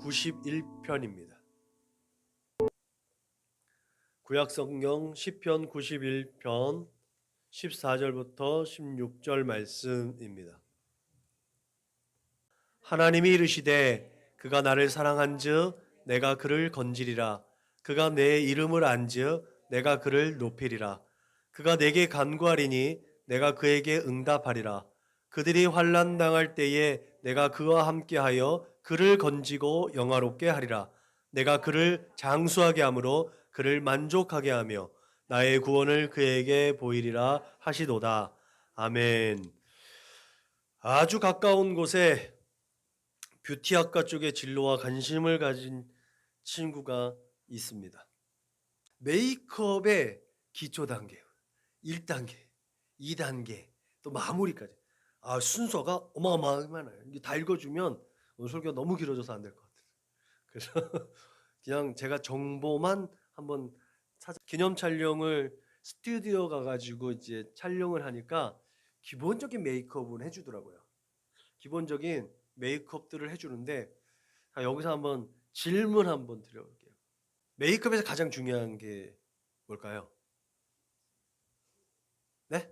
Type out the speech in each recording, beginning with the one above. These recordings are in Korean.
91편입니다. 구약성경 시편 91편 14절부터 16절 말씀입니다. 하나님이 이르시되 그가 나를 사랑한즉 내가 그를 건지리라. 그가 내 이름을 안즉 내가 그를 높이리라. 그가 내게 간구하리니 내가 그에게 응답하리라. 그들이 환난 당할 때에 내가 그와 함께하여 그를 건지고 영화롭게 하리라. 내가 그를 장수하게 함으로 그를 만족하게 하며 나의 구원을 그에게 보이리라 하시도다. 아멘. 아주 가까운 곳에 뷰티학과 쪽의 진로와 관심을 가진 친구가 있습니다. 메이크업의 기초 단계, 1단계, 2단계, 또 마무리까지. 순서가 어마어마하잖아요. 이게 다 읽어주면 오늘 설교가 너무 길어져서 안 될 것 같아요. 그래서 그냥 제가 정보만 한번 기념 촬영을 스튜디오 가가지고 이제 촬영을 하니까 기본적인 메이크업은 해주더라고요. 기본적인 메이크업들을 해주는데 여기서 한번 질문 한번 드려볼게요. 메이크업에서 가장 중요한 게 뭘까요? 네?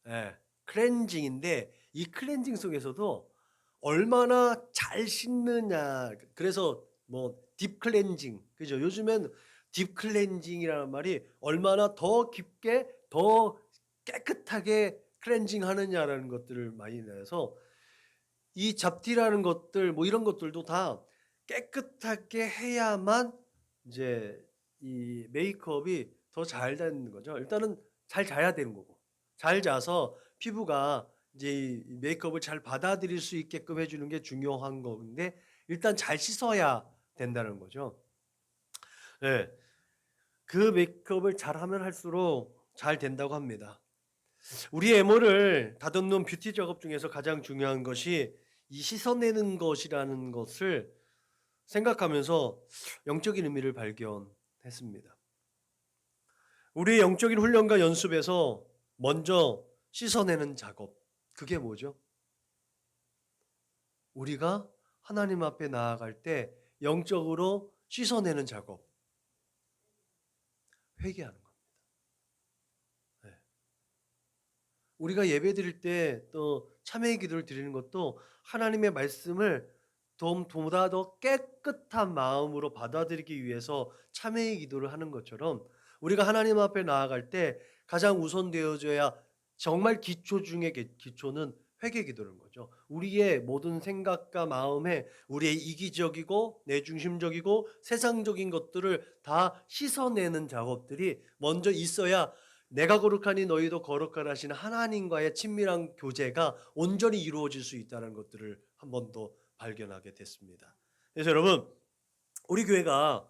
네, 클렌징인데 이 클렌징 속에서도 얼마나 잘 씻느냐. 그래서 뭐 딥 클렌징, 그죠? 요즘엔 딥 클렌징이라는 말이 얼마나 더 깊게 더 깨끗하게 클렌징 하느냐라는 것들을 많이 내서 이 잡티라는 것들 뭐 이런 것들도 다 깨끗하게 해야만 이제 이 메이크업이 더 잘 되는 거죠. 일단은 잘 자야 되는 거고, 잘 자서 피부가 이제 이 메이크업을 잘 받아들일 수 있게끔 해주는 게 중요한 건데 일단 잘 씻어야 된다는 거죠. 네, 그 메이크업을 잘하면 할수록 잘 된다고 합니다. 우리 외모를 다듬는 뷰티 작업 중에서 가장 중요한 것이 이 씻어내는 것이라는 것을 생각하면서 영적인 의미를 발견했습니다. 우리의 영적인 훈련과 연습에서 먼저 씻어내는 작업, 그게 뭐죠? 우리가 하나님 앞에 나아갈 때 영적으로 씻어내는 작업, 회개하는 겁니다. 네. 우리가 예배 드릴 때 또 참회의 기도를 드리는 것도 하나님의 말씀을 보다 더 깨끗한 마음으로 받아들이기 위해서 참회의 기도를 하는 것처럼 우리가 하나님 앞에 나아갈 때 가장 우선되어져야 정말 기초 중의 기초는 회개 기도는 거죠. 우리의 모든 생각과 마음에 우리의 이기적이고 내중심적이고 세상적인 것들을 다 씻어내는 작업들이 먼저 있어야 내가 거룩하니 너희도 거룩하라 하시는 하나님과의 친밀한 교제가 온전히 이루어질 수 있다는 것들을 한 번 더 발견하게 됐습니다. 그래서 여러분, 우리 교회가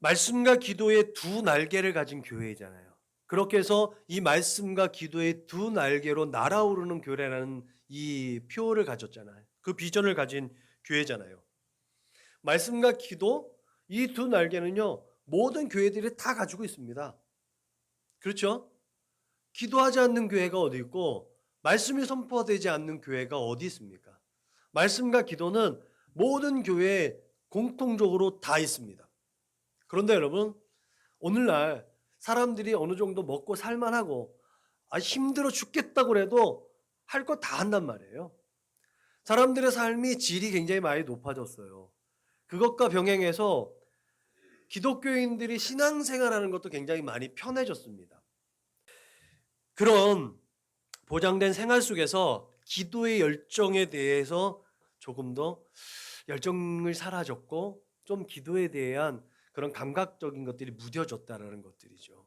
말씀과 기도의 두 날개를 가진 교회잖아요. 그렇게 해서 이 말씀과 기도의 두 날개로 날아오르는 교회라는 이 표를 가졌잖아요. 그 비전을 가진 교회잖아요. 말씀과 기도, 이 두 날개는요, 모든 교회들이 다 가지고 있습니다. 그렇죠? 기도하지 않는 교회가 어디 있고 말씀이 선포되지 않는 교회가 어디 있습니까? 말씀과 기도는 모든 교회에 공통적으로 다 있습니다. 그런데 여러분, 오늘날 사람들이 어느 정도 먹고 살만하고 힘들어 죽겠다고 해도 할 거 다 한단 말이에요. 사람들의 삶이 질이 굉장히 많이 높아졌어요. 그것과 병행해서 기독교인들이 신앙생활하는 것도 굉장히 많이 편해졌습니다. 그런 보장된 생활 속에서 기도의 열정에 대해서 조금 더 열정을 사라졌고 좀 기도에 대한 그런 감각적인 것들이 무뎌졌다라는 것들이죠.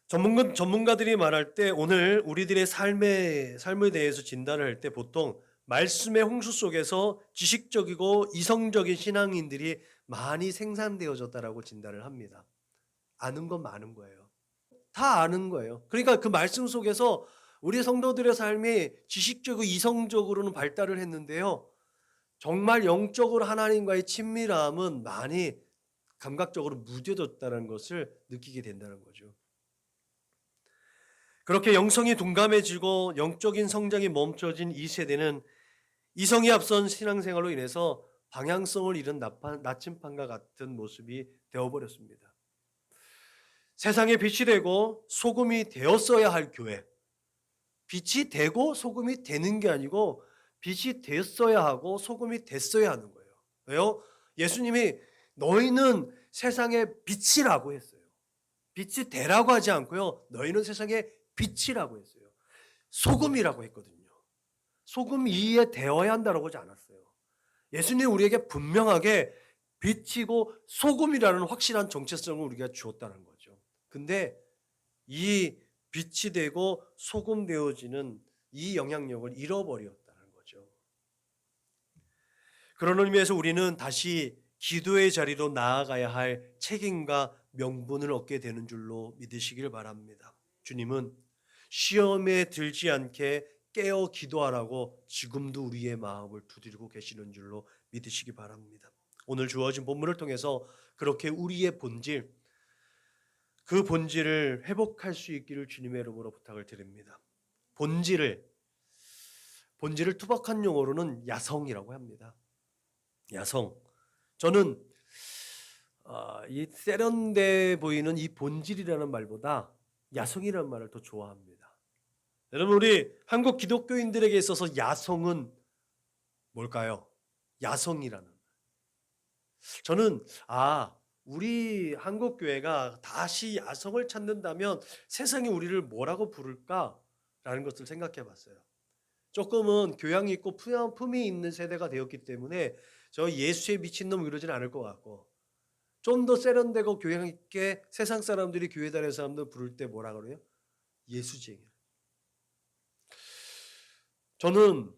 전문가들이 말할 때 오늘 우리들의 삶에 대해서 진단을 할 때 보통 말씀의 홍수 속에서 지식적이고 이성적인 신앙인들이 많이 생산되어졌다라고 진단을 합니다. 아는 건 많은 거예요. 다 아는 거예요. 그러니까 그 말씀 속에서 우리 성도들의 삶이 지식적이고 이성적으로는 발달을 했는데요. 정말 영적으로 하나님과의 친밀함은 많이 감각적으로 무뎌졌다는 것을 느끼게 된다는 거죠. 그렇게 영성이 둔감해지고 영적인 성장이 멈춰진 이 세대는 이성이 앞선 신앙생활로 인해서 방향성을 잃은 나침반과 같은 모습이 되어버렸습니다. 세상에 빛이 되고 소금이 되었어야 할 교회. 빛이 되고 소금이 되는 게 아니고 빛이 되었어야 하고 소금이 됐어야 하는 거예요. 왜요? 예수님이 너희는 세상의 빛이라고 했어요. 빛이 되라고 하지 않고요. 너희는 세상의 빛이라고 했어요. 소금이라고 했거든요. 소금 이에 되어야 한다고 하지 않았어요. 예수님이 우리에게 분명하게 빛이고 소금이라는 확실한 정체성을 우리가 주었다는 거죠. 근데 이 빛이 되고 소금 되어지는 이 영향력을 잃어버렸다는 거죠. 그런 의미에서 우리는 다시 기도의 자리로 나아가야 할 책임과 명분을 얻게 되는 줄로 믿으시길 바랍니다. 주님은 시험에 들지 않게 깨어 기도하라고 지금도 우리의 마음을 두드리고 계시는 줄로 믿으시기 바랍니다. 오늘 주어진 본문을 통해서 그렇게 우리의 본질, 그 본질을 회복할 수 있기를 주님의 이름으로 부탁을 드립니다. 본질을 투박한 용어로는 야성이라고 합니다. 야성. 저는 이 세련돼 보이는 이 본질이라는 말보다 야성이라는 말을 더 좋아합니다. 여러분, 우리 한국 기독교인들에게 있어서 야성은 뭘까요? 야성이라는. 저는 우리 한국 교회가 다시 야성을 찾는다면 세상이 우리를 뭐라고 부를까라는 것을 생각해 봤어요. 조금은 교양 있고 품이 있는 세대가 되었기 때문에 저 예수에 미친 놈 이러지는 않을 것 같고, 좀 더 세련되고 교양 있게 세상 사람들이 교회 다니는 사람들 부를 때 뭐라 그래요? 예수쟁이. 저는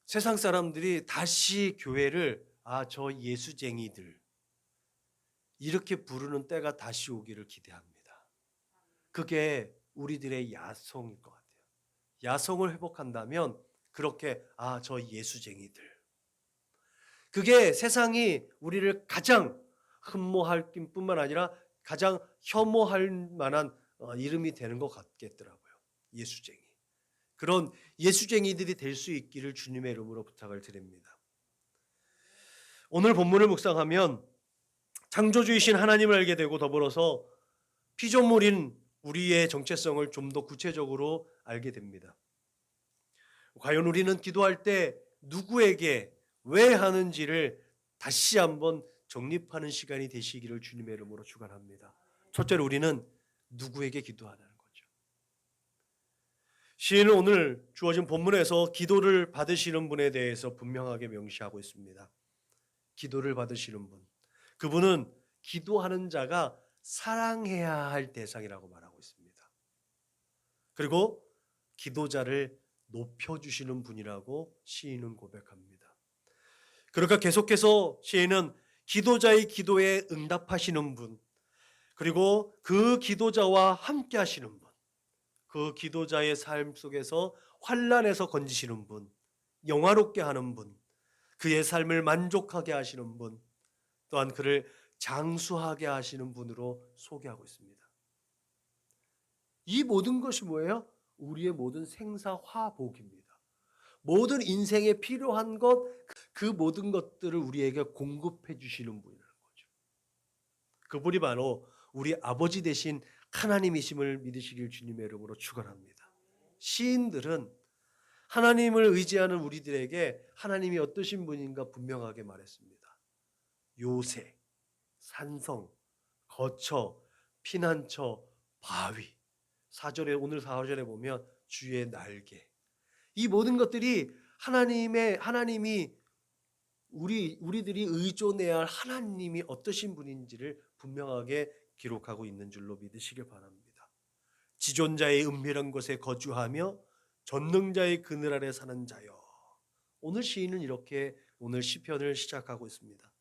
세상 사람들이 다시 교회를 저 예수쟁이들 이렇게 부르는 때가 다시 오기를 기대합니다. 그게 우리들의 야성일 것 같아요. 야성을 회복한다면 그렇게 저 예수쟁이들. 그게 세상이 우리를 가장 흠모할 뿐만 아니라 가장 혐오할 만한 이름이 되는 것 같겠더라고요. 예수쟁이. 그런 예수쟁이들이 될 수 있기를 주님의 이름으로 부탁을 드립니다. 오늘 본문을 묵상하면 창조주이신 하나님을 알게 되고 더불어서 피조물인 우리의 정체성을 좀 더 구체적으로 알게 됩니다. 과연 우리는 기도할 때 누구에게 왜 하는지를 다시 한번 정립하는 시간이 되시기를 주님의 이름으로 축원합니다. 첫째로 우리는 누구에게 기도하는 거죠. 시인은 오늘 주어진 본문에서 기도를 받으시는 분에 대해서 분명하게 명시하고 있습니다. 기도를 받으시는 분. 그분은 기도하는 자가 사랑해야 할 대상이라고 말하고 있습니다. 그리고 기도자를 높여주시는 분이라고 시인은 고백합니다. 그러니까 계속해서 시인은 기도자의 기도에 응답하시는 분, 그리고 그 기도자와 함께 하시는 분, 그 기도자의 삶 속에서 환난에서 건지시는 분, 영화롭게 하는 분, 그의 삶을 만족하게 하시는 분, 또한 그를 장수하게 하시는 분으로 소개하고 있습니다. 이 모든 것이 뭐예요? 우리의 모든 생사화복입니다. 모든 인생에 필요한 것, 그 모든 것들을 우리에게 공급해 주시는 분이라는 거죠. 그분이 바로 우리 아버지 되신 하나님이심을 믿으시길 주님의 이름으로 축원합니다. 시인들은 하나님을 의지하는 우리들에게 하나님이 어떠신 분인가 분명하게 말했습니다. 요새, 산성, 거처, 피난처, 바위. 오늘 4절에 보면 주의 날개. 이 모든 것들이 하나님이 우리들이 의존해야 할 하나님이 어떠신 분인지를 분명하게 기록하고 있는 줄로 믿으시길 바랍니다. 지존자의 은밀한 곳에 거주하며 전능자의 그늘 아래 사는 자여. 오늘 시인은 이렇게 오늘 시편을 시작하고 있습니다.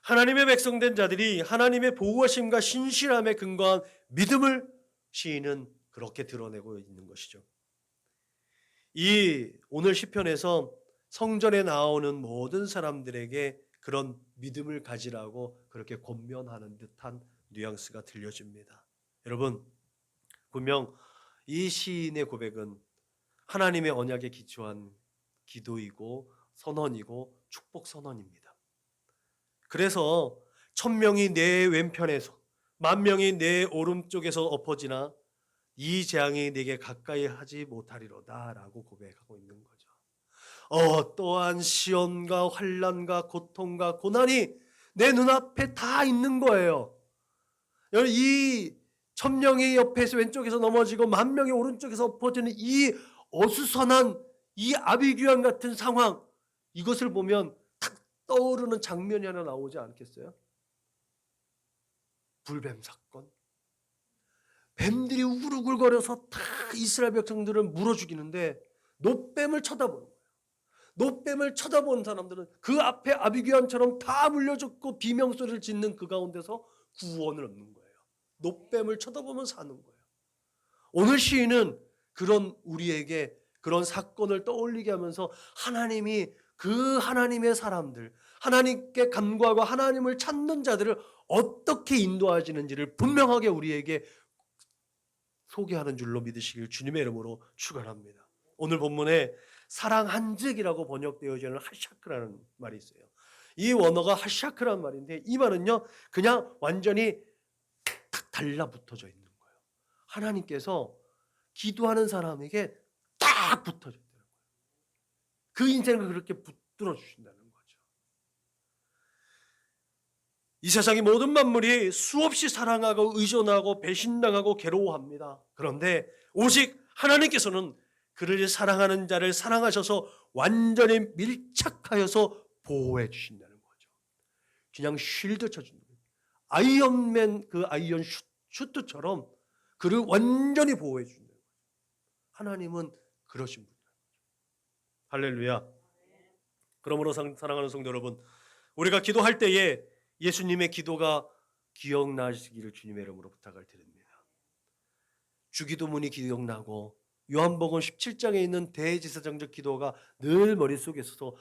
하나님의 백성된 자들이 하나님의 보호하심과 신실함에 근거한 믿음을 시인은 그렇게 드러내고 있는 것이죠. 이 오늘 시편에서 성전에 나오는 모든 사람들에게 그런 믿음을 가지라고 그렇게 권면하는 듯한 뉘앙스가 들려집니다. 여러분, 분명 이 시인의 고백은 하나님의 언약에 기초한 기도이고 선언이고 축복 선언입니다. 그래서 1000명이 내 왼편에서 10,000명이 내 오른쪽에서 엎어지나 이 재앙이 내게 가까이 하지 못하리로다 라고 고백하고 있는 거죠. 또한 시험과 환난과 고통과 고난이 내 눈앞에 다 있는 거예요. 이 1000명이 옆에서 왼쪽에서 넘어지고 10,000명이 오른쪽에서 엎어지는 이 어수선한 이 아비규환 같은 상황, 이것을 보면 탁 떠오르는 장면이 하나 나오지 않겠어요? 불뱀 사건. 뱀들이 우글우글거려서 다 이스라엘 백성들을 물어 죽이는데 노뱀을 쳐다보는 거예요. 노뱀을 쳐다본 사람들은 그 앞에 아비규환처럼 다 물려죽고 비명소리를 짓는 그 가운데서 구원을 얻는 거예요. 노뱀을 쳐다보면서 사는 거예요. 오늘 시인은 그런 우리에게 그런 사건을 떠올리게 하면서 하나님이 그 하나님의 사람들, 하나님께 간구하고 하나님을 찾는 자들을 어떻게 인도하시는지를 분명하게 우리에게 소개하는 줄로 믿으시길 주님의 이름으로 축원합니다. 오늘 본문에 사랑한즉이라고 번역되어져 있는 하샤크라는 말이 있어요. 이 원어가 하샤크라는 말인데 이 말은요 그냥 완전히 딱 달라붙어져 있는 거예요. 하나님께서 기도하는 사람에게 딱 붙어져 있다는 거예요. 그 인생을 그렇게 붙들어 주신다는 거죠. 이 세상의 모든 만물이 수없이 사랑하고 의존하고 배신당하고 괴로워합니다. 그런데 오직 하나님께서는 그를 사랑하는 자를 사랑하셔서 완전히 밀착하여서 보호해 주신다는 거죠. 그냥 쉴드 쳐주는 거예요. 아이언맨 그 아이언 슈트처럼 그를 완전히 보호해 주신다는 거죠. 하나님은 그러신 분이에요. 할렐루야. 그러므로 사랑하는 성도 여러분, 우리가 기도할 때에 예수님의 기도가 기억나시기를 주님의 이름으로 부탁을 드립니다. 주기도문이 기억나고 요한복음 17장에 있는 대제사장적 기도가 늘 머릿속에 있어서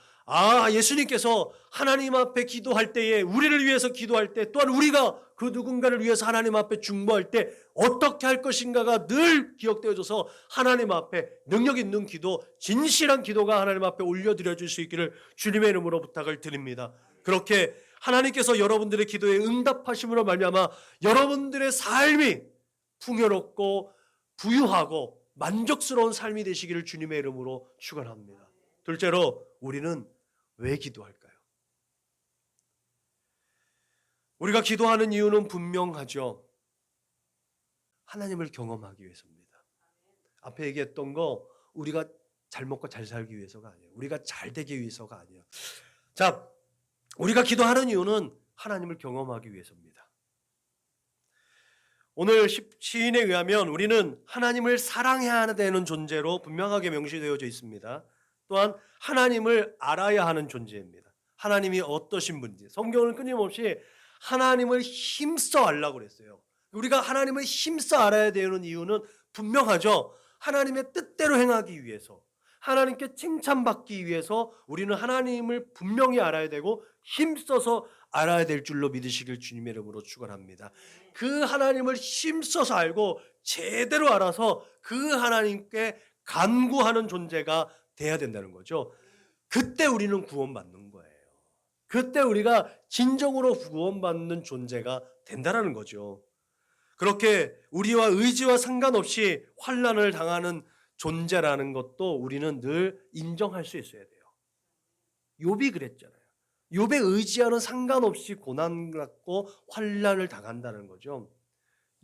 예수님께서 하나님 앞에 기도할 때에 우리를 위해서 기도할 때 또한 우리가 그 누군가를 위해서 하나님 앞에 중보할 때 어떻게 할 것인가가 늘 기억되어져서 하나님 앞에 능력 있는 기도, 진실한 기도가 하나님 앞에 올려드려질 수 있기를 주님의 이름으로 부탁을 드립니다. 그렇게 하나님께서 여러분들의 기도에 응답하심으로 말미암아 여러분들의 삶이 풍요롭고 부유하고 만족스러운 삶이 되시기를 주님의 이름으로 축원합니다. 둘째로 우리는 왜 기도할까요? 우리가 기도하는 이유는 분명하죠. 하나님을 경험하기 위해서입니다. 앞에 얘기했던 거 우리가 잘 먹고 잘 살기 위해서가 아니에요. 우리가 잘 되기 위해서가 아니에요. 자, 우리가 기도하는 이유는 하나님을 경험하기 위해서입니다. 오늘 시인에 의하면 우리는 하나님을 사랑해야 되는 존재로 분명하게 명시되어져 있습니다. 또한 하나님을 알아야 하는 존재입니다. 하나님이 어떠신 분인지 성경은 끊임없이 하나님을 힘써 알라고 그랬어요. 우리가 하나님을 힘써 알아야 되는 이유는 분명하죠. 하나님의 뜻대로 행하기 위해서, 하나님께 칭찬받기 위해서 우리는 하나님을 분명히 알아야 되고 힘써서 알아야 될 줄로 믿으시길 주님의 이름으로 축원합니다. 그 하나님을 힘써서 알고 제대로 알아서 그 하나님께 간구하는 존재가 돼야 된다는 거죠. 그때 우리는 구원받는 거예요. 그때 우리가 진정으로 구원받는 존재가 된다는 거죠. 그렇게 우리와 의지와 상관없이 환난을 당하는 존재라는 것도 우리는 늘 인정할 수 있어야 돼요. 욥이 그랬잖아요. 욥의 의지와는 상관없이 고난 갖고 환난을 당한다는 거죠.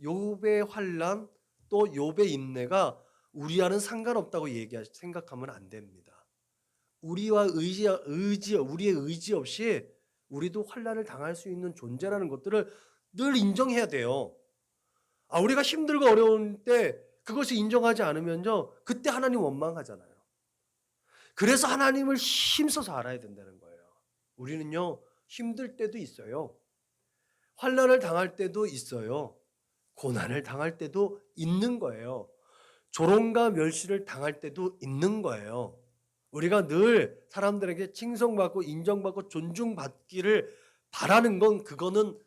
욥의 환난 또 욥의 인내가 우리와는 상관없다고 생각하면 안 됩니다. 우리와 우리의 의지 없이 우리도 환난을 당할 수 있는 존재라는 것들을 늘 인정해야 돼요. 우리가 힘들고 어려운 때 그것을 인정하지 않으면요, 그때 하나님 원망하잖아요. 그래서 하나님을 힘써서 알아야 된다는 거예요. 우리는요, 힘들 때도 있어요. 환난을 당할 때도 있어요. 고난을 당할 때도 있는 거예요. 조롱과 멸시를 당할 때도 있는 거예요. 우리가 늘 사람들에게 칭송받고 인정받고 존중받기를 바라는 건 그거는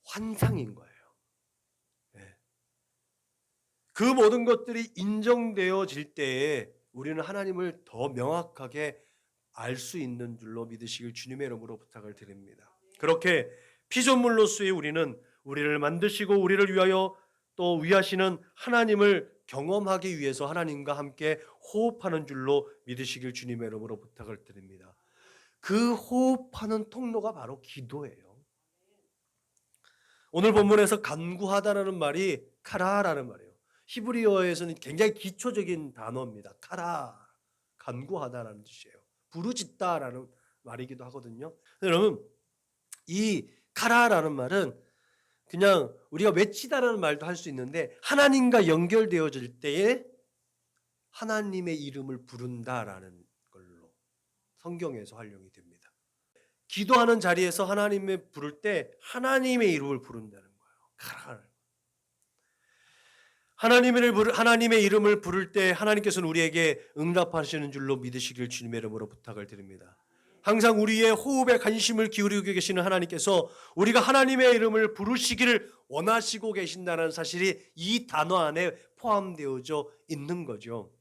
환상인 거예요. 네. 그 모든 것들이 인정되어질 때에 우리는 하나님을 더 명확하게 알 수 있는 줄로 믿으시길 주님의 이름으로 부탁을 드립니다. 그렇게 피조물로서의 우리는 우리를 만드시고 우리를 위하여 또 위하시는 하나님을 경험하기 위해서 하나님과 함께 호흡하는 줄로 믿으시길 주님의 이름으로 부탁을 드립니다. 그 호흡하는 통로가 바로 기도예요. 오늘 본문에서 간구하다라는 말이 카라라는 말이에요. 히브리어에서는 굉장히 기초적인 단어입니다. 카라, 간구하다라는 뜻이에요. 부르짖다라는 말이기도 하거든요. 여러분, 이 카라라는 말은 그냥 우리가 외치다라는 말도 할 수 있는데 하나님과 연결되어질 때에 하나님의 이름을 부른다라는 걸로 성경에서 활용이 됩니다. 기도하는 자리에서 하나님을 부를 때 하나님의 이름을 부른다는 거예요. 카라. 하나님의 이름을 부를 때 하나님께서는 우리에게 응답하시는 줄로 믿으시길 주님의 이름으로 부탁을 드립니다. 항상 우리의 호흡에 관심을 기울이고 계시는 하나님께서 우리가 하나님의 이름을 부르시기를 원하시고 계신다는 사실이 이 단어 안에 포함되어져 있는 거죠.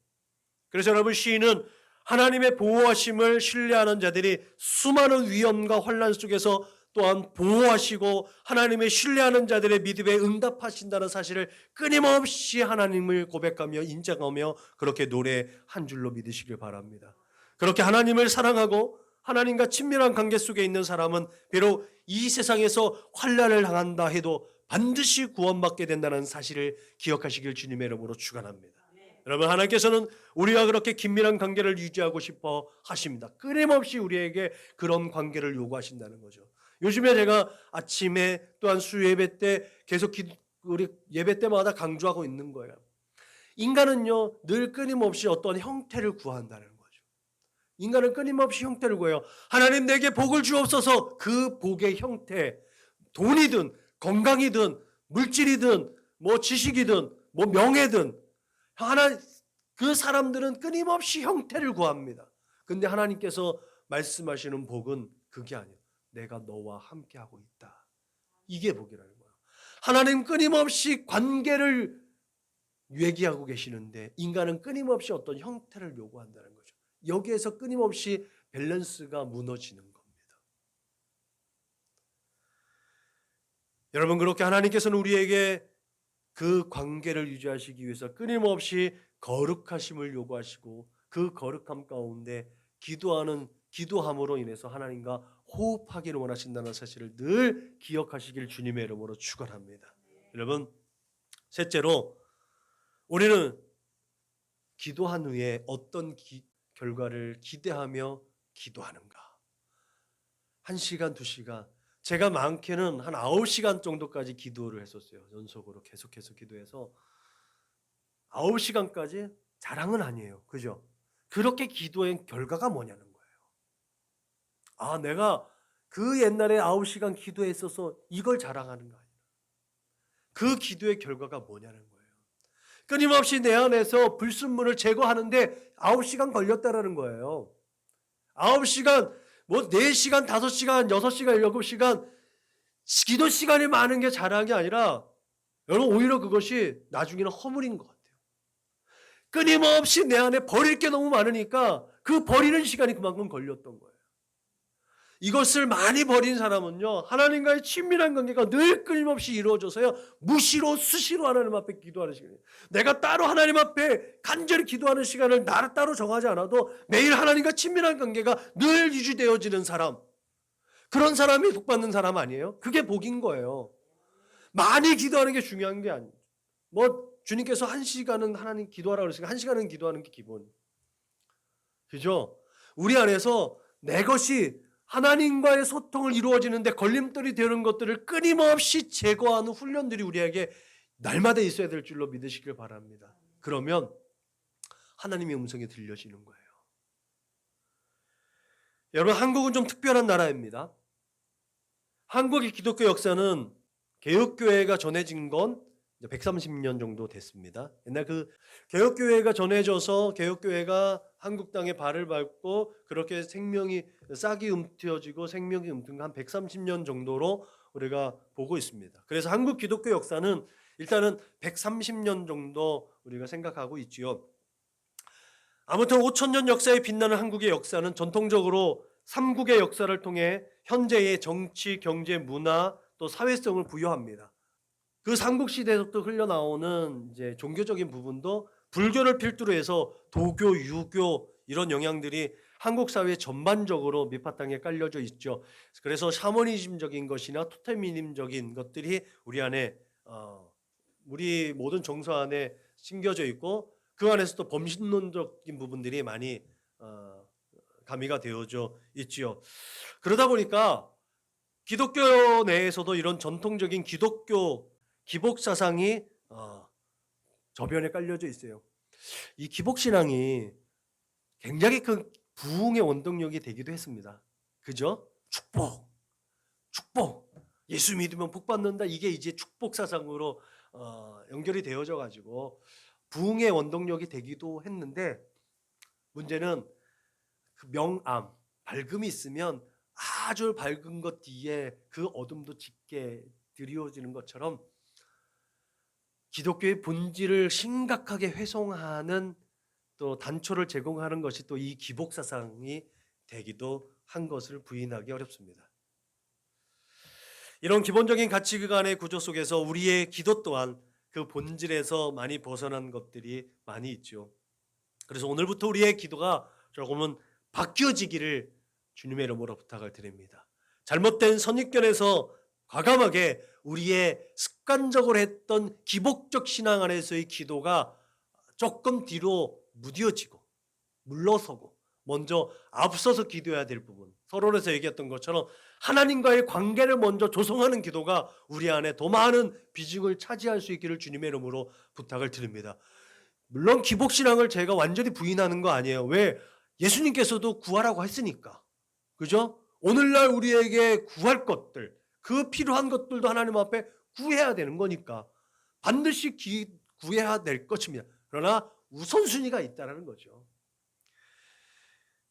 그래서 여러분, 시인은 하나님의 보호하심을 신뢰하는 자들이 수많은 위험과 환난 속에서 또한 보호하시고 하나님의 신뢰하는 자들의 믿음에 응답하신다는 사실을 끊임없이 하나님을 고백하며 인정하며 그렇게 노래한 줄로 믿으시길 바랍니다. 그렇게 하나님을 사랑하고 하나님과 친밀한 관계 속에 있는 사람은 비록 이 세상에서 환난을 당한다 해도 반드시 구원받게 된다는 사실을 기억하시길 주님의 이름으로 축원합니다. 여러분, 하나님께서는 우리와 그렇게 긴밀한 관계를 유지하고 싶어 하십니다. 끊임없이 우리에게 그런 관계를 요구하신다는 거죠. 요즘에 제가 아침에 또한 수요 예배 때 계속 우리 예배 때마다 강조하고 있는 거예요. 인간은요, 늘 끊임없이 어떤 형태를 구한다는 거죠. 인간은 끊임없이 형태를 구해요. 하나님 내게 복을 주옵소서. 그 복의 형태, 돈이든 건강이든 물질이든 뭐 지식이든 뭐 명예든 그 사람들은 끊임없이 형태를 구합니다. 근데 하나님께서 말씀하시는 복은 그게 아니에요. 내가 너와 함께하고 있다. 이게 복이라는 거예요. 하나님 끊임없이 관계를 얘기하고 계시는데 인간은 끊임없이 어떤 형태를 요구한다는 거죠. 여기에서 끊임없이 밸런스가 무너지는 겁니다. 여러분, 그렇게 하나님께서는 우리에게 그 관계를 유지하시기 위해서 끊임없이 거룩하심을 요구하시고 그 거룩함 가운데 기도함으로 인해서 하나님과 호흡하기를 원하신다는 사실을 늘 기억하시길 주님의 이름으로 축원합니다. 여러분, 셋째로 우리는 기도한 후에 어떤 결과를 기대하며 기도하는가? 1시간, 2시간, 제가 많게는 한 9시간 정도까지 기도를 했었어요. 연속으로 계속해서 기도해서 9시간까지 자랑은 아니에요. 그죠? 그렇게 기도한 결과가 뭐냐는 거예요. 아, 내가 그 옛날에 9시간 기도했어서 이걸 자랑하는 거 아니에요. 그 기도의 결과가 뭐냐는 거예요. 끊임없이 내 안에서 불순물을 제거하는데 9시간 걸렸다라는 거예요. 9시간, 뭐 4시간, 5시간, 6시간, 7시간 기도 시간이 많은 게 자랑이 아니라 여러분, 오히려 그것이 나중에는 허물인 것 같아요. 끊임없이 내 안에 버릴 게 너무 많으니까 그 버리는 시간이 그만큼 걸렸던 거예요. 이것을 많이 버린 사람은요, 하나님과의 친밀한 관계가 늘 끊임없이 이루어져서요, 무시로 수시로 하나님 앞에 기도하는 시간이에요. 내가 따로 하나님 앞에 간절히 기도하는 시간을 나를 따로 정하지 않아도 매일 하나님과 친밀한 관계가 늘 유지되어지는 사람, 그런 사람이 복받는 사람 아니에요? 그게 복인 거예요. 많이 기도하는 게 중요한 게 아니에요. 뭐 주님께서 1시간은 하나님 기도하라고 그러시니까 1시간은 기도하는 게 기본. 그죠? 우리 안에서 내 것이 하나님과의 소통을 이루어지는데 걸림돌이 되는 것들을 끊임없이 제거하는 훈련들이 우리에게 날마다 있어야 될 줄로 믿으시길 바랍니다. 그러면 하나님의 음성이 들려지는 거예요. 여러분, 한국은 좀 특별한 나라입니다. 한국의 기독교 역사는 개혁교회가 전해진 건 130년 정도 됐습니다. 옛날 그 개혁교회가 전해져서 개혁교회가 한국 땅에 발을 밟고 그렇게 생명이 싹이 움트어지고 생명이 움튼 한 130년 정도로 우리가 보고 있습니다. 그래서 한국 기독교 역사는 일단은 130년 정도 우리가 생각하고 있지요. 아무튼 5천 년 역사에 빛나는 한국의 역사는 전통적으로 삼국의 역사를 통해 현재의 정치, 경제, 문화 또 사회성을 부여합니다. 그 삼국 시대에서부터 흘러나오는 이제 종교적인 부분도 불교를 필두로 해서 도교, 유교 이런 영향들이 한국 사회 전반적으로 밑바탕에 깔려져 있죠. 그래서 샤머니즘적인 것이나 토테미즘적인 것들이 우리 안에 우리 모든 정서 안에 심겨져 있고 그 안에서도 범신론적인 부분들이 많이 어, 가미가 되어져 있지요. 그러다 보니까 기독교 내에서도 이런 전통적인 기독교 기복 사상이 저변에 깔려져 있어요. 이 기복 신앙이 굉장히 큰 부흥의 원동력이 되기도 했습니다. 그죠? 축복, 축복. 예수 믿으면 복 받는다. 이게 이제 축복 사상으로 연결이 되어져 가지고 부흥의 원동력이 되기도 했는데 문제는 그 명암, 밝음이 있으면 아주 밝은 것 뒤에 그 어둠도 짙게 드리워지는 것처럼 기독교의 본질을 심각하게 훼손하는 또 단초를 제공하는 것이 또 이 기복 사상이 되기도 한 것을 부인하기 어렵습니다. 이런 기본적인 가치관의 구조 속에서 우리의 기도 또한 그 본질에서 많이 벗어난 것들이 많이 있죠. 그래서 오늘부터 우리의 기도가 조금은 바뀌어지기를 주님의 이름으로 부탁을 드립니다. 잘못된 선입견에서 과감하게 우리의 습관적으로 했던 기복적 신앙 안에서의 기도가 조금 뒤로 무뎌지고 물러서고 먼저 앞서서 기도해야 될 부분, 서론에서 얘기했던 것처럼 하나님과의 관계를 먼저 조성하는 기도가 우리 안에 더 많은 비중을 차지할 수 있기를 주님의 이름으로 부탁을 드립니다. 물론 기복신앙을 제가 완전히 부인하는 거 아니에요. 왜? 예수님께서도 구하라고 했으니까. 그죠? 오늘날 우리에게 구할 것들, 그 필요한 것들도 하나님 앞에 구해야 되는 거니까 반드시 구해야 될 것입니다. 그러나 우선순위가 있다는 거죠.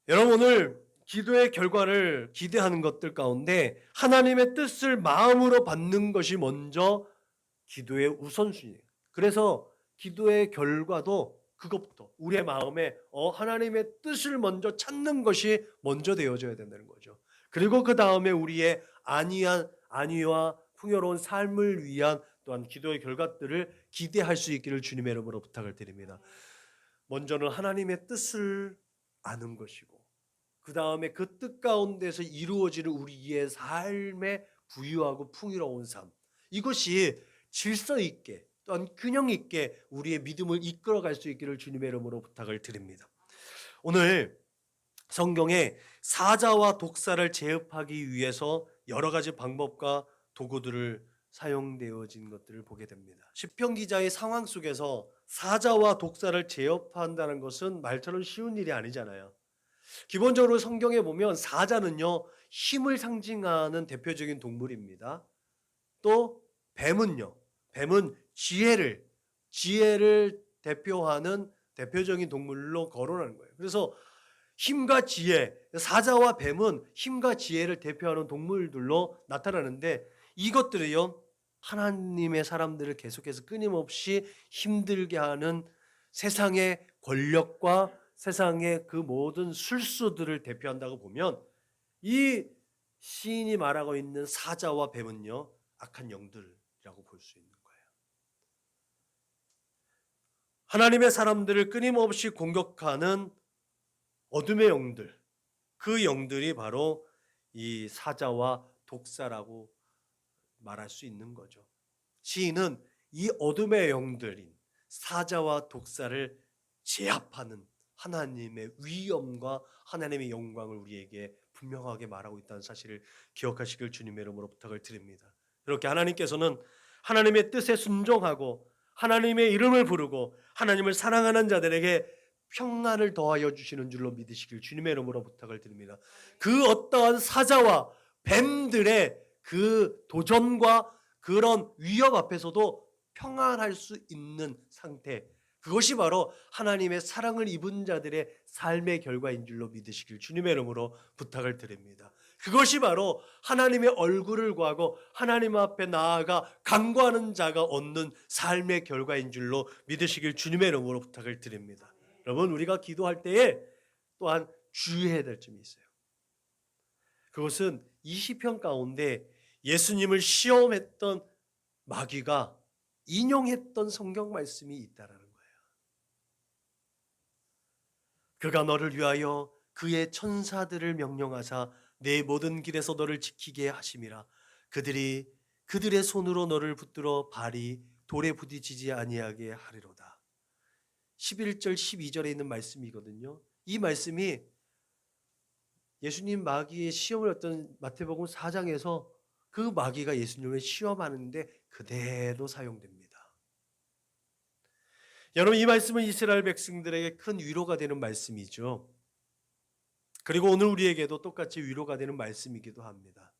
여러분 오늘 기도의 결과를 기대하는 것들 가운데 하나님의 뜻을 마음으로 받는 것이 먼저 기도의 우선순위예요. 그래서 기도의 결과도 그것부터 우리의 마음에 하나님의 뜻을 먼저 찾는 것이 먼저 되어져야 된다는 거죠. 그리고 그 다음에 우리의 안위와 풍요로운 삶을 위한 또한 기도의 결과들을 기대할 수 있기를 주님의 이름으로 부탁을 드립니다. 먼저는 하나님의 뜻을 아는 것이고 그 다음에 그 뜻 가운데서 이루어지는 우리의 삶의 부유하고 풍요로운 삶, 이것이 질서 있게 또한 균형 있게 우리의 믿음을 이끌어갈 수 있기를 주님의 이름으로 부탁을 드립니다. 오늘 성경에 사자와 독사를 제압하기 위해서 여러 가지 방법과 도구들을 사용되어진 것들을 보게 됩니다. 시편 기자의 상황 속에서 사자와 독사를 제압한다는 것은 말처럼 쉬운 일이 아니잖아요. 기본적으로 성경에 보면 사자는요, 힘을 상징하는 대표적인 동물입니다. 또 뱀은 지혜를 대표하는 대표적인 동물로 거론하는 거예요. 그래서 힘과 지혜, 사자와 뱀은 힘과 지혜를 대표하는 동물들로 나타나는데 이것들이요, 하나님의 사람들을 계속해서 끊임없이 힘들게 하는 세상의 권력과 세상의 그 모든 술수들을 대표한다고 보면 이 시인이 말하고 있는 사자와 뱀은요, 악한 영들이라고 볼 수 있는 거예요. 하나님의 사람들을 끊임없이 공격하는 어둠의 영들, 그 영들이 바로 이 사자와 독사라고 말할 수 있는 거죠. 시인은 이 어둠의 영들인 사자와 독사를 제압하는 하나님의 위엄과 하나님의 영광을 우리에게 분명하게 말하고 있다는 사실을 기억하시길 주님의 이름으로 부탁을 드립니다. 이렇게 하나님께서는 하나님의 뜻에 순종하고 하나님의 이름을 부르고 하나님을 사랑하는 자들에게 평안을 더하여 주시는 줄로 믿으시길 주님의 이름으로 부탁을 드립니다. 그 어떠한 사자와 뱀들의 그 도전과 그런 위협 앞에서도 평안할 수 있는 상태, 그것이 바로 하나님의 사랑을 입은 자들의 삶의 결과인 줄로 믿으시길 주님의 이름으로 부탁을 드립니다. 그것이 바로 하나님의 얼굴을 구하고 하나님 앞에 나아가 간구하는 자가 얻는 삶의 결과인 줄로 믿으시길 주님의 이름으로 부탁을 드립니다. 여러분, 우리가 기도할 때에 또한 주의해야 될 점이 있어요. 그것은 이 시편 가운데 예수님을 시험했던 마귀가 인용했던 성경 말씀이 있다라는 거예요. 그가 너를 위하여 그의 천사들을 명령하사 내 모든 길에서 너를 지키게 하심이라. 그들이 그들의 손으로 너를 붙들어 발이 돌에 부딪히지 아니하게 하리로다. 11절 12절에 있는 말씀이거든요. 이 말씀이 예수님 마귀의 시험을 했던 마태복음 4장에서 그 마귀가 예수님을 시험하는데 그대로 사용됩니다. 여러분, 이 말씀은 이스라엘 백성들에게 큰 위로가 되는 말씀이죠. 그리고 오늘 우리에게도 똑같이 위로가 되는 말씀이기도 합니다.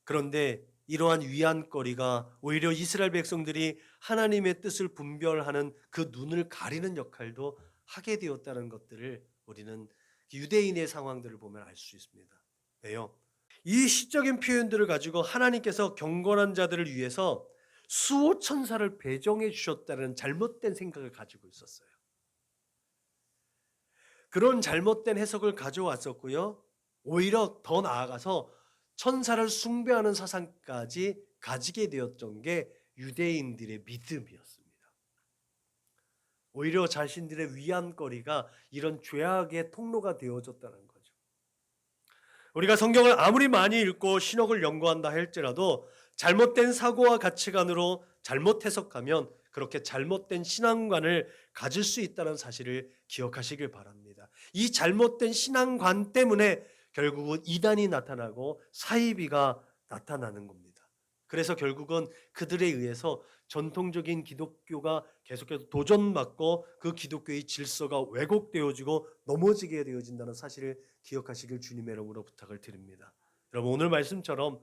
그런데 이러한 위안거리가 오히려 이스라엘 백성들이 하나님의 뜻을 분별하는 그 눈을 가리는 역할도 하게 되었다는 것들을 우리는 유대인의 상황들을 보면 알 수 있습니다. 왜요? 이 시적인 표현들을 가지고 하나님께서 경건한 자들을 위해서 수호 천사를 배정해 주셨다는 잘못된 생각을 가지고 있었어요. 그런 잘못된 해석을 가져왔었고요. 오히려 더 나아가서 천사를 숭배하는 사상까지 가지게 되었던 게 유대인들의 믿음이었습니다. 오히려 자신들의 위안거리가 이런 죄악의 통로가 되어졌다는 거죠. 우리가 성경을 아무리 많이 읽고 신학을 연구한다 할지라도 잘못된 사고와 가치관으로 잘못 해석하면 그렇게 잘못된 신앙관을 가질 수 있다는 사실을 기억하시길 바랍니다. 이 잘못된 신앙관 때문에 결국은 이단이 나타나고 사이비가 나타나는 겁니다. 그래서 결국은 그들에 의해서 전통적인 기독교가 계속해서 도전받고 그 기독교의 질서가 왜곡되어지고 넘어지게 되어진다는 사실을 기억하시길 주님의 이름으로 부탁을 드립니다. 여러분, 오늘 말씀처럼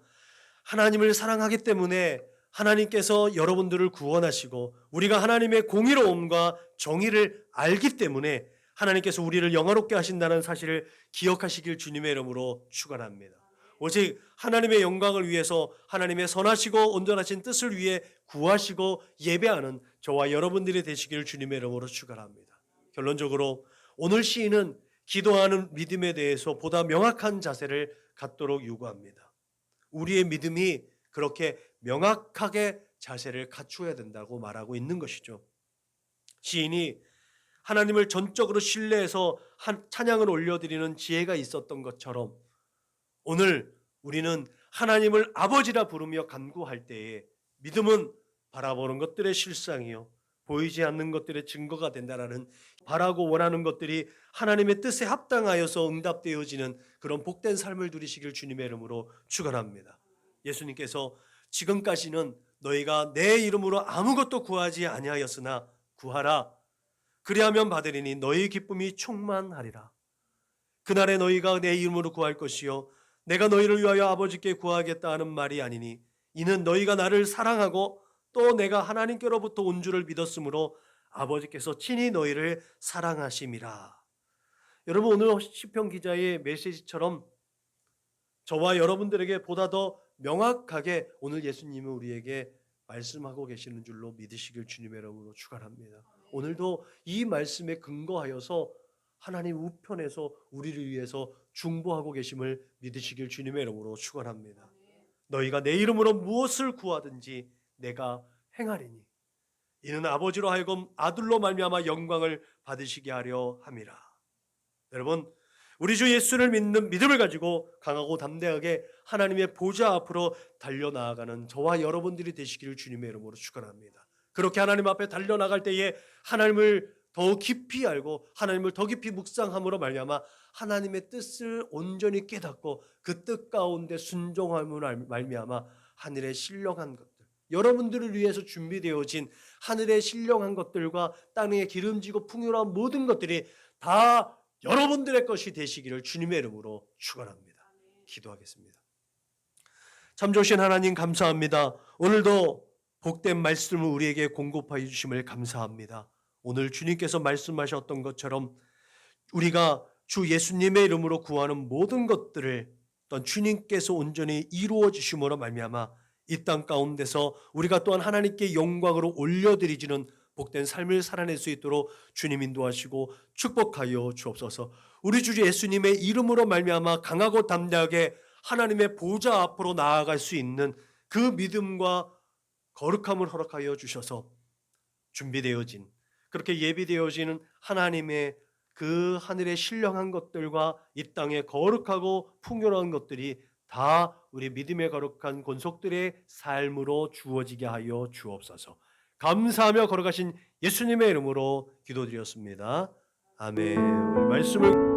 하나님을 사랑하기 때문에 하나님께서 여러분들을 구원하시고 우리가 하나님의 공의로움과 정의를 알기 때문에 하나님께서 우리를 영화롭게 하신다는 사실을 기억하시길 주님의 이름으로 축원합니다. 오직 하나님의 영광을 위해서 하나님의 선하시고 온전하신 뜻을 위해 구하시고 예배하는 저와 여러분들이 되시기를 주님의 이름으로 축원합니다. 결론적으로 오늘 시인은 기도하는 믿음에 대해서 보다 명확한 자세를 갖도록 요구합니다. 우리의 믿음이 그렇게 명확하게 자세를 갖추어야 된다고 말하고 있는 것이죠. 시인이 하나님을 전적으로 신뢰해서 찬양을 올려드리는 지혜가 있었던 것처럼 오늘 우리는 하나님을 아버지라 부르며 간구할 때에 믿음은 바라보는 것들의 실상이요 보이지 않는 것들의 증거가 된다라는 바라고 원하는 것들이 하나님의 뜻에 합당하여서 응답되어지는 그런 복된 삶을 누리시길 주님의 이름으로 축원합니다. 예수님께서 지금까지는 너희가 내 이름으로 아무것도 구하지 아니하였으나 구하라 그리하면 받으리니 너희 기쁨이 충만하리라. 그날에 너희가 내 이름으로 구할 것이요 내가 너희를 위하여 아버지께 구하겠다 하는 말이 아니니 이는 너희가 나를 사랑하고 또 내가 하나님께로부터 온 줄을 믿었으므로 아버지께서 친히 너희를 사랑하심이라. 여러분, 오늘 시편 기자의 메시지처럼 저와 여러분들에게 보다 더 명확하게 오늘 예수님은 우리에게 말씀하고 계시는 줄로 믿으시길 주님의 이름으로 축원합니다. 오늘도 이 말씀에 근거하여서 하나님 우편에서 우리를 위해서 중보하고 계심을 믿으시길 주님의 이름으로 축원합니다. 너희가 내 이름으로 무엇을 구하든지 내가 행하리니 이는 아버지로 하여금 아들로 말미암아 영광을 받으시게 하려 함이라. 여러분, 우리 주 예수를 믿는 믿음을 가지고 강하고 담대하게 하나님의 보좌 앞으로 달려나아가는 저와 여러분들이 되시기를 주님의 이름으로 축원합니다. 그렇게 하나님 앞에 달려나갈 때에 하나님을 더 깊이 알고 하나님을 더 깊이 묵상함으로 말미암아 하나님의 뜻을 온전히 깨닫고 그 뜻 가운데 순종함으로 말미암아 하늘의 신령한 것들, 여러분들을 위해서 준비되어진 하늘의 신령한 것들과 땅에 기름지고 풍요로운 모든 것들이 다 여러분들의 것이 되시기를 주님의 이름으로 축원합니다. 기도하겠습니다. 참 좋으신 하나님 감사합니다. 오늘도 복된 말씀을 우리에게 공급하여 주심을 감사합니다. 오늘 주님께서 말씀하셨던 것처럼 우리가 주 예수님의 이름으로 구하는 모든 것들을 또한 주님께서 온전히 이루어 주심으로 말미암아 이 땅 가운데서 우리가 또한 하나님께 영광으로 올려드리지는 복된 삶을 살아낼 수 있도록 주님 인도하시고 축복하여 주옵소서. 우리 주 예수님의 이름으로 말미암아 강하고 담대하게 하나님의 보좌 앞으로 나아갈 수 있는 그 믿음과 거룩함을 허락하여 주셔서 준비되어진, 그렇게 예비되어지는 하나님의 그 하늘에 신령한 것들과 이 땅에 거룩하고 풍요로운 것들이 다 우리 믿음의 거룩한 권속들의 삶으로 주어지게 하여 주옵소서. 감사하며 걸어가신 예수님의 이름으로 기도드렸습니다. 아멘. 우리 말씀을